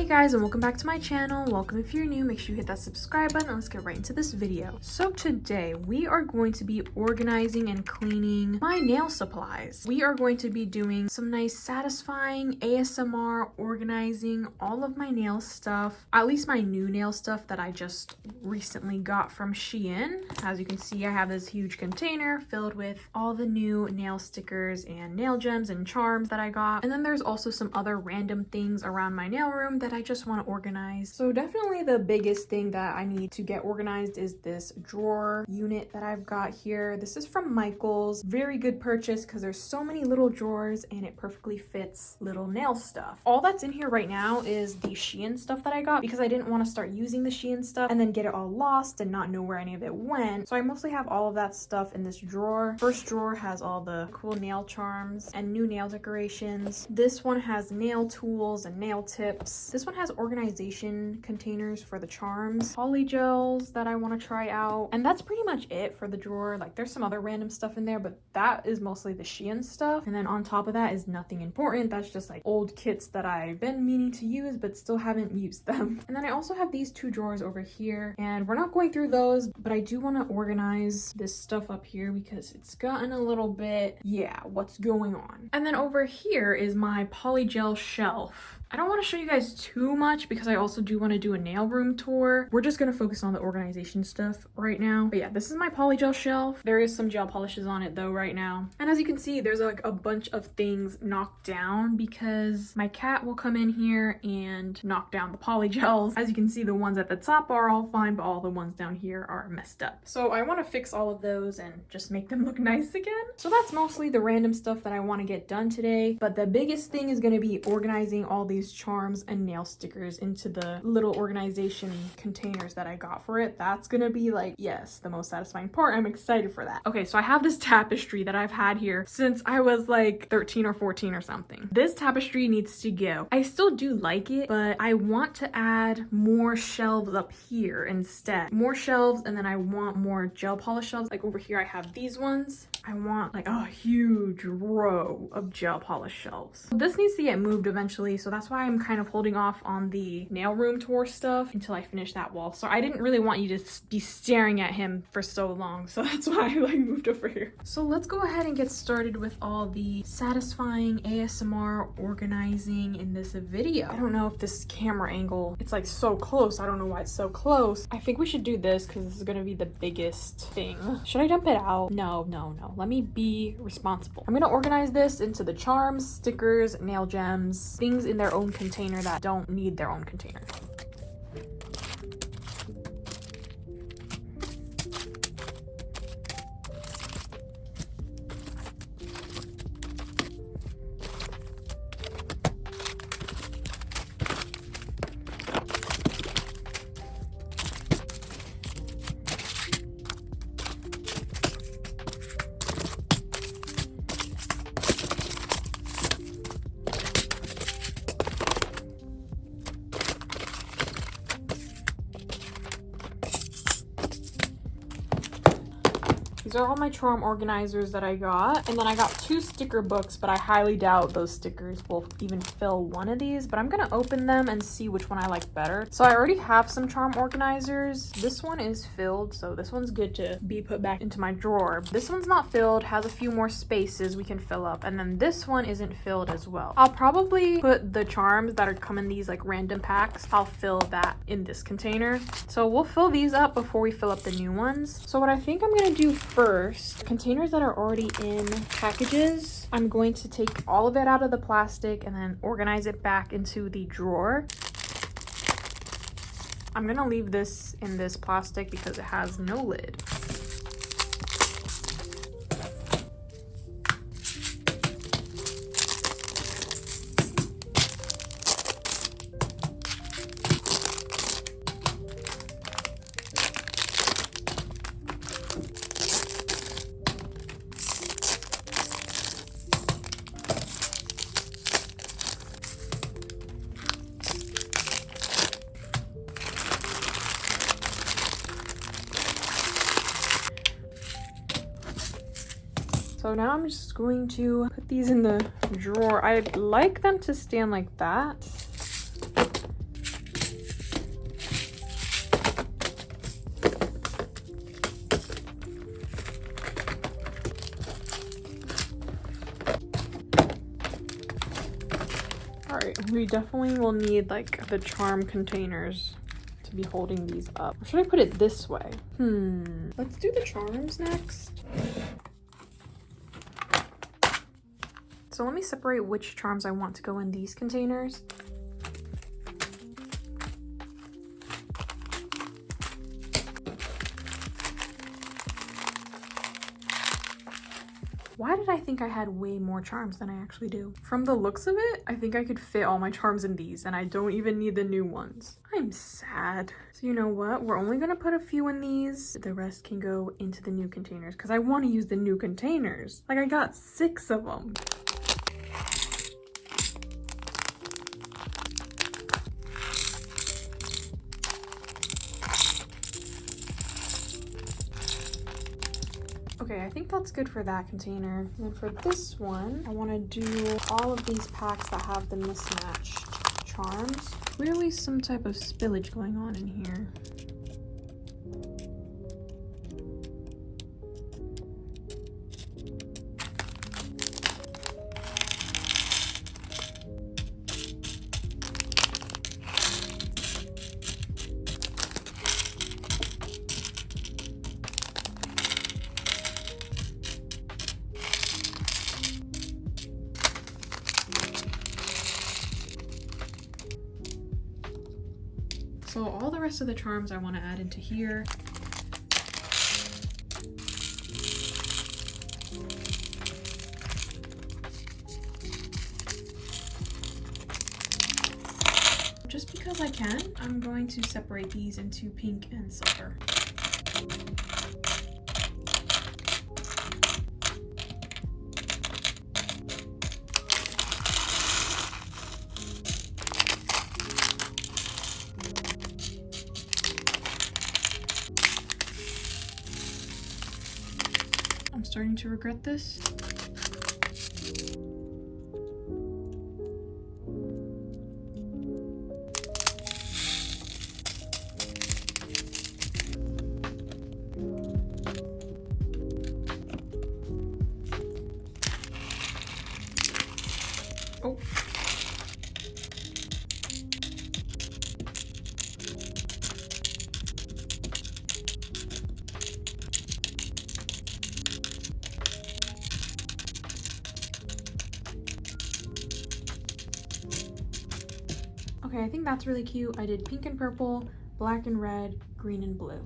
Hey guys, and welcome back to my channel. Welcome if you're new. Make sure you hit that subscribe button and let's get right into this video. So today we are going to be organizing and cleaning my nail supplies. We are going to be doing some nice satisfying ASMR organizing all of my nail stuff, at least my new nail stuff that I just recently got from Shein. As you can see, I have this huge container filled with all the new nail stickers and nail gems and charms that I got. And then there's also some other random things around my nail room that I just want to organize. So definitely the biggest thing that I need to get organized is this drawer unit that I've got here. This is from Michael's. Very good purchase because there's so many little drawers and it perfectly fits little nail stuff. All that's in here right now is the Shein stuff that I got because I didn't want to start using the Shein stuff and then get it all lost and not know where any of it went. So I mostly have all of that stuff in this drawer. First drawer has all the cool nail charms and new nail decorations. This one has nail tools and nail tips. This one has organization containers for the charms, poly gels that I want to try out, and that's pretty much it for the drawer. Like there's some other random stuff in there, but that is mostly the Shein stuff. And then on top of that is nothing important. That's just like old kits that I've been meaning to use but still haven't used them. And then I also have these two drawers over here, and we're not going through those, but I do want to organize this stuff up here because it's gotten a little bit, yeah, what's going on. And then over here is my poly gel shelf. I don't want to show you guys too much because I also do want to do a nail room tour. We're just going to focus on the organization stuff right now. But yeah, this is my polygel shelf. There is some gel polishes on it though right now. And as you can see, there's like a bunch of things knocked down because my cat will come in here and knock down the polygels. As you can see, the ones at the top are all fine, but all the ones down here are messed up. So I want to fix all of those and just make them look nice again. So that's mostly the random stuff that I want to get done today. But the biggest thing is going to be organizing all these charms and nail stickers into the little organization containers that I got for it. That's gonna be like, yes, the most satisfying part. I'm excited for that. Okay, so I have this tapestry that I've had here since I was like 13 or 14 or something. This tapestry needs to go. I still do like it, but I want to add more shelves up here instead. More shelves, and then I want more gel polish shelves. Like over here I have these ones. I want like a huge row of gel polish shelves. This needs to get moved eventually, so that's why I'm kind of holding off on the nail room tour stuff until I finish that wall. So I didn't really want you to be staring at him for so long, so that's why I like moved over here. So let's go ahead and get started with all the satisfying ASMR organizing in this video. I don't know if this camera angle, it's like so close. I don't know why it's so close. I think we should do this because this is gonna be the biggest thing. Should I dump it out? No. Let me be responsible. I'm gonna organize this into the charms, stickers, nail gems, things in their own container that don't need their own container. These are all my charm organizers that I got. And then I got 2 sticker books, but I highly doubt those stickers will even fill one of these. But I'm gonna open them and see which one I like better. So I already have some charm organizers. This one is filled, so this one's good to be put back into my drawer. This one's not filled, has a few more spaces we can fill up. And then this one isn't filled as well. I'll probably put the charms that are come in these like random packs. I'll fill that in this container. So we'll fill these up before we fill up the new ones. So what I think I'm gonna do first, containers that are already in packages, I'm going to take all of it out of the plastic and then organize it back into the drawer. I'm gonna leave this in this plastic because it has no lid. So now I'm just going to put these in the drawer. I'd like them to stand like that. We definitely will need like the charm containers to be holding these up. Or should I put it this way? Let's do the charms next. So let me separate which charms I want to go in these containers. Why did I think I had way more charms than I actually do? From the looks of it, I think I could fit all my charms in these and I don't even need the new ones. I'm sad. So you know what? We're only gonna put a few in these. The rest can go into the new containers because I want to use the new containers. Like I got 6 of them. Okay, I think that's good for that container. And then for this one, I want to do all of these packs that have the mismatched charms. Clearly some type of spillage going on in here. So all the rest of the charms I want to add into here. Just because I can, I'm going to separate these into pink and silver. I'm starting to regret this. Oh. Okay, I think that's really cute. I did pink and purple, black and red, green and blue.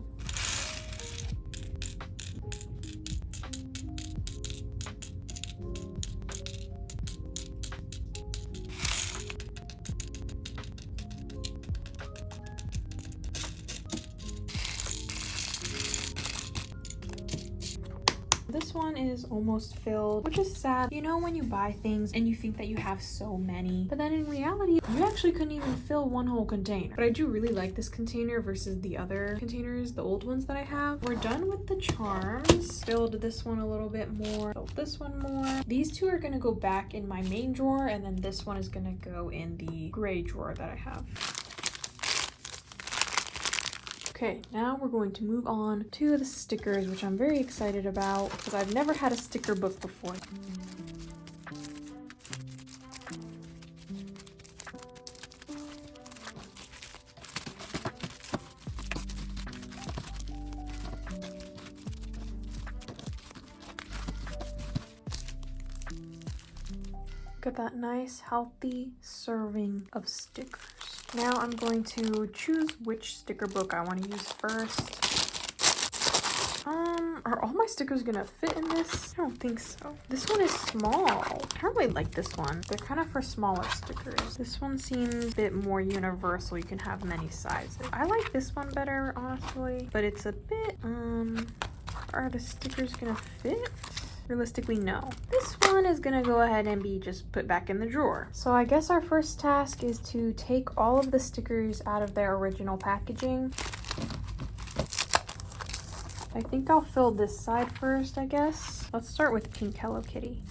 This one is almost filled, which is sad. You know when you buy things and you think that you have so many, but then in reality, you actually couldn't even fill one whole container. But I do really like this container versus the other containers, the old ones that I have. We're done with the charms. Filled this one a little bit more, filled this one more. These two are gonna go back in my main drawer, and then this one is gonna go in the gray drawer that I have. Okay, now we're going to move on to the stickers, which I'm very excited about because I've never had a sticker book before. Look at that nice, healthy serving of stickers. Now I'm going to choose which sticker book I want to use first. Are all my stickers gonna fit in this? I don't think so. This one is small. I don't really like this one. They're kind of for smaller stickers. This one seems a bit more universal. You can have many sizes. I like this one better, honestly, but it's a bit, are the stickers gonna fit? Realistically, no. This one is gonna go ahead and be just put back in the drawer. So I guess our first task is to take all of the stickers out of their original packaging. I think I'll fill this side first, I guess. Let's start with pink Hello Kitty.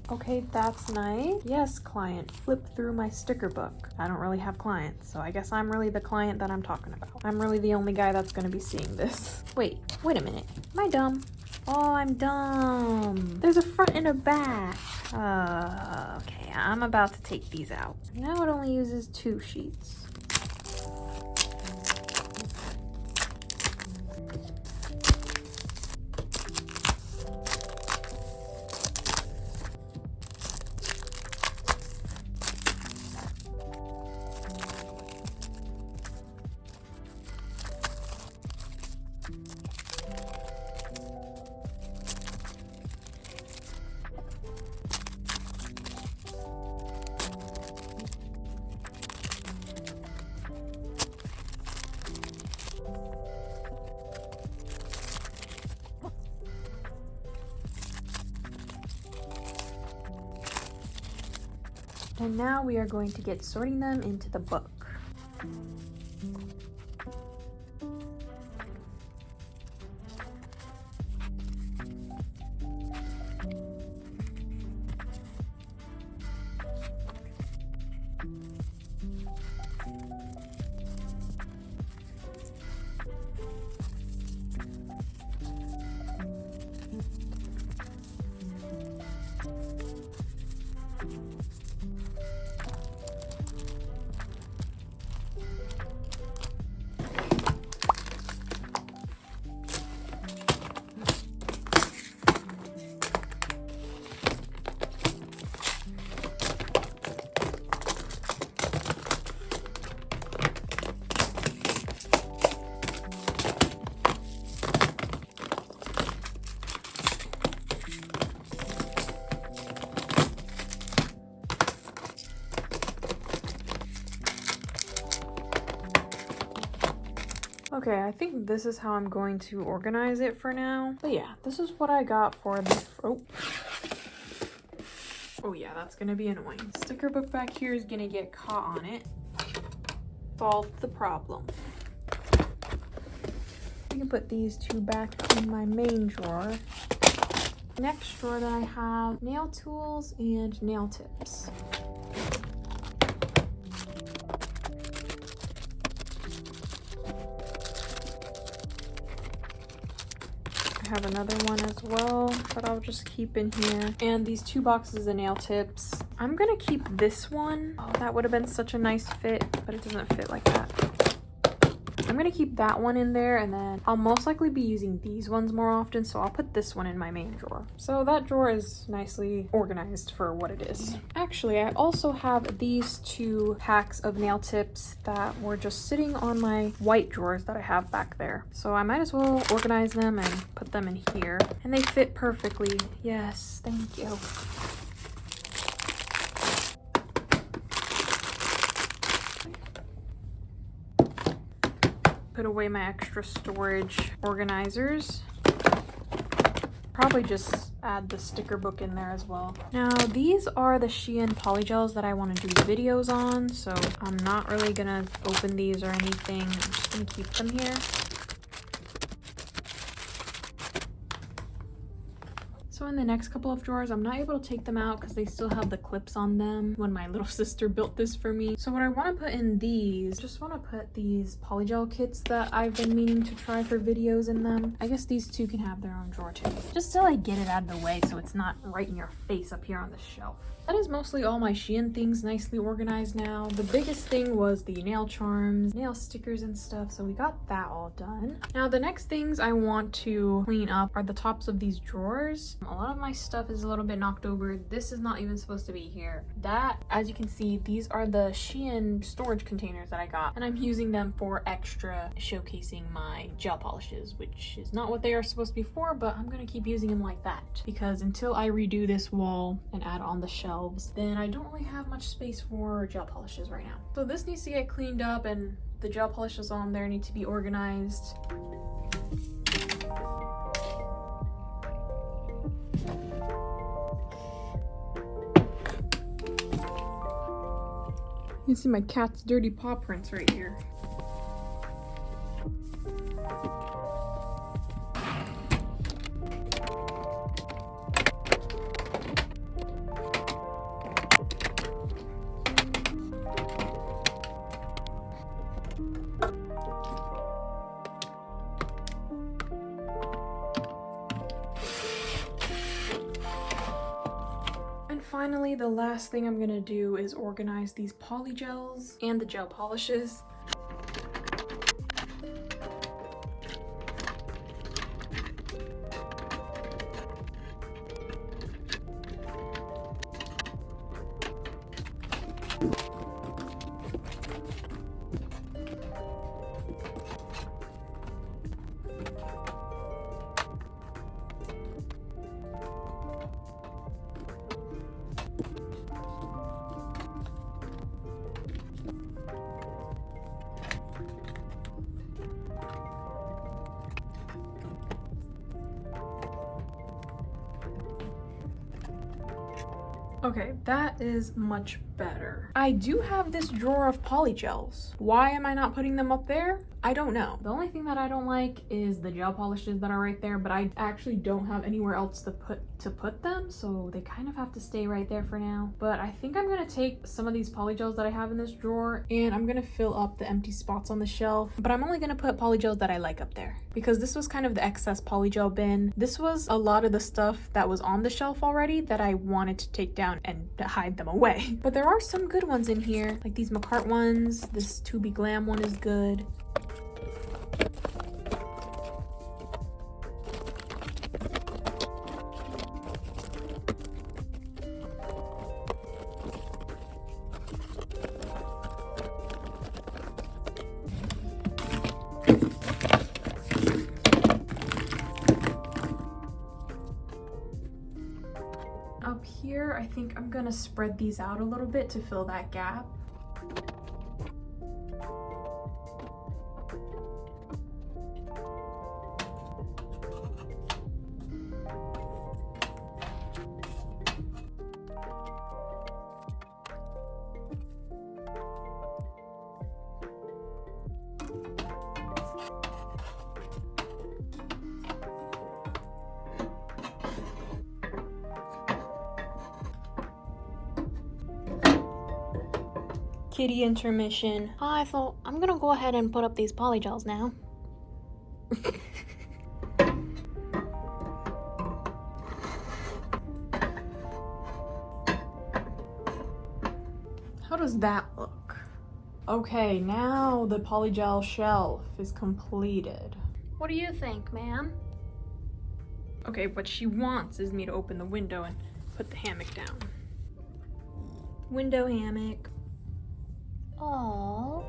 Okay, that's nice. Yes, client, flip through my sticker book. I don't really have clients, so I guess I'm really the client that I'm talking about. I'm really the only guy that's gonna be seeing this. Wait a minute. Am I dumb? Oh, I'm dumb. There's a front and a back. Okay, I'm about to take these out. Now it only uses 2 sheets. And now we are going to get sorting them into the book. Okay, I think this is how I'm going to organize it for now. But yeah, this is what I got for the... Oh yeah, that's gonna be annoying. Sticker book back here is gonna get caught on it. Solve the problem. I can put these 2 back in my main drawer. Next drawer that I have nail tools and nail tips. I have another one as well that I'll just keep in here. And these 2 boxes of nail tips. I'm gonna keep this one. Oh, that would have been such a nice fit, but it doesn't fit like that. I'm gonna keep that one in there, and then I'll most likely be using these ones more often, so I'll put this one in my main drawer. So that drawer is nicely organized for what it is. Actually, I also have these 2 packs of nail tips that were just sitting on my white drawers that I have back there. So I might as well organize them and put them in here. And they fit perfectly. Yes, thank you. Put away my extra storage organizers. Probably just add the sticker book in there as well. Now these are the Shein polygels that I want to do videos on, so I'm not really gonna open these or anything. I'm just gonna keep them here. So in the next couple of drawers, I'm not able to take them out because they still have the clips on them when my little sister built this for me. So what I want to put in these, just want to put these polygel kits that I've been meaning to try for videos in them. I guess these 2 can have their own drawer too. Just till I get it out of the way so it's not right in your face up here on the shelf. That is mostly all my Shein things nicely organized now. The biggest thing was the nail charms, nail stickers and stuff, so we got that all done. Now the next things I want to clean up are the tops of these drawers. A lot of my stuff is a little bit knocked over. This is not even supposed to be here. That, as you can see, these are the Shein storage containers that I got, and I'm using them for extra showcasing my gel polishes, which is not what they are supposed to be for, but I'm gonna keep using them like that because until I redo this wall and add on the shelves, then I don't really have much space for gel polishes right now. So this needs to get cleaned up, and the gel polishes on there need to be organized. You can see my cat's dirty paw prints right here. finally, the last thing I'm gonna do is organize these poly gels and the gel polishes. Okay, that is much better. I do have this drawer of polygels. Why am I not putting them up there? I don't know. The only thing that I don't like is the gel polishes that are right there, but I actually don't have anywhere else to put them, so they kind of have to stay right there for now. But I think I'm gonna take some of these polygels that I have in this drawer and I'm gonna fill up the empty spots on the shelf, but I'm only gonna put polygels that I like up there because this was kind of the excess polygel bin. This was a lot of the stuff that was on the shelf already that I wanted to take down and hide them away. But there are some good ones in here, like these McCart ones. This To Be Glam one is good. Up here, I think I'm gonna spread these out a little bit to fill that gap. Kitty intermission. Hi, so I'm gonna go ahead and put up these polygels now. How does that look? Okay, now the polygel shelf is completed. What do you think, ma'am? Okay, what she wants is me to open the window and put the hammock down. Window hammock. Aww.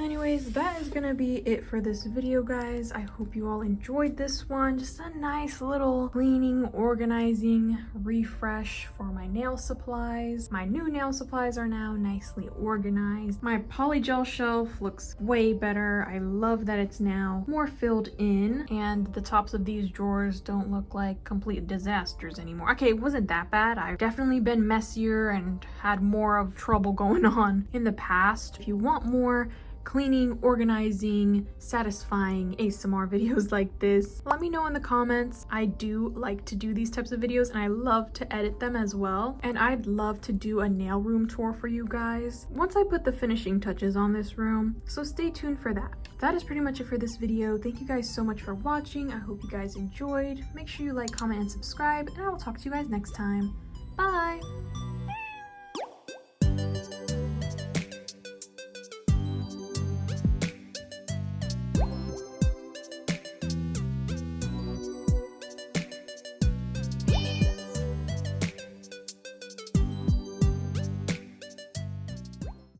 Anyways, that is gonna be it for this video, guys. I hope you all enjoyed this one. Just a nice little cleaning, organizing, refresh for my nail supplies. My new nail supplies are now nicely organized. My polygel shelf looks way better. I love that it's now more filled in, and the tops of these drawers don't look like complete disasters anymore. Okay, it wasn't that bad. I've definitely been messier and had more of trouble going on in the past. If you want more cleaning, organizing, satisfying ASMR videos like this, let me know in the comments. I do like to do these types of videos and I love to edit them as well. And I'd love to do a nail room tour for you guys once I put the finishing touches on this room. So stay tuned for that. That is pretty much it for this video. Thank you guys so much for watching. I hope you guys enjoyed. Make sure you like, comment, and subscribe, and I will talk to you guys next time. Bye!